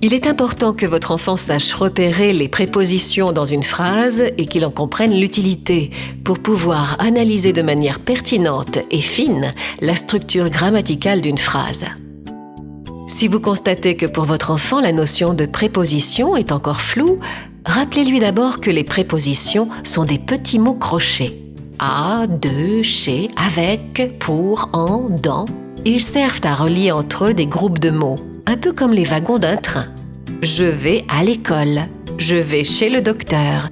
Il est important que votre enfant sache repérer les prépositions dans une phrase et qu'il en comprenne l'utilité pour pouvoir analyser de manière pertinente et fine la structure grammaticale d'une phrase. Si vous constatez que pour votre enfant la notion de préposition est encore floue, rappelez-lui d'abord que les prépositions sont des petits mots crochés. À, de, chez, avec, pour, en, dans. Ils servent à relier entre eux des groupes de mots, un peu comme les wagons d'un train. Je vais à l'école. Je vais chez le docteur.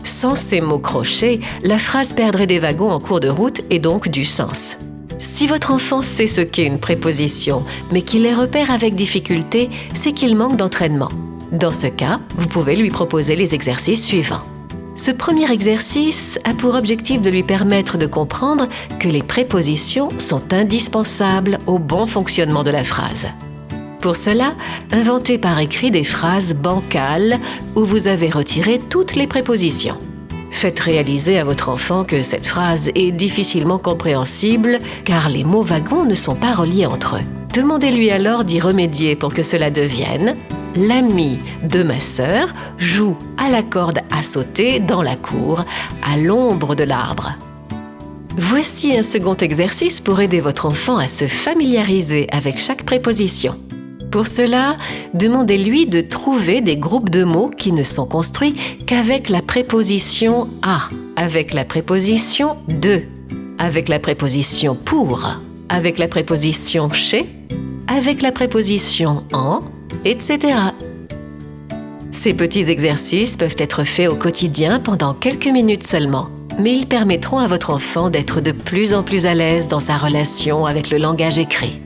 Sans ces mots crochés, la phrase perdrait des wagons en cours de route et donc du sens. Si votre enfant sait ce qu'est une préposition, mais qu'il les repère avec difficulté, c'est qu'il manque d'entraînement. Dans ce cas, vous pouvez lui proposer les exercices suivants. Ce premier exercice a pour objectif de lui permettre de comprendre que les prépositions sont indispensables au bon fonctionnement de la phrase. Pour cela, inventez par écrit des phrases bancales où vous avez retiré toutes les prépositions. Faites réaliser à votre enfant que cette phrase est difficilement compréhensible car les mots wagons ne sont pas reliés entre eux. Demandez-lui alors d'y remédier pour que cela devienne « L'ami de ma sœur joue à la corde à sauter dans la cour, à l'ombre de l'arbre ». Voici un second exercice pour aider votre enfant à se familiariser avec chaque préposition. Pour cela, demandez-lui de trouver des groupes de mots qui ne sont construits qu'avec la préposition « à », avec la préposition « de », avec la préposition « pour », avec la préposition « chez », avec la préposition « en », etc. Ces petits exercices peuvent être faits au quotidien pendant quelques minutes seulement, mais ils permettront à votre enfant d'être de plus en plus à l'aise dans sa relation avec le langage écrit.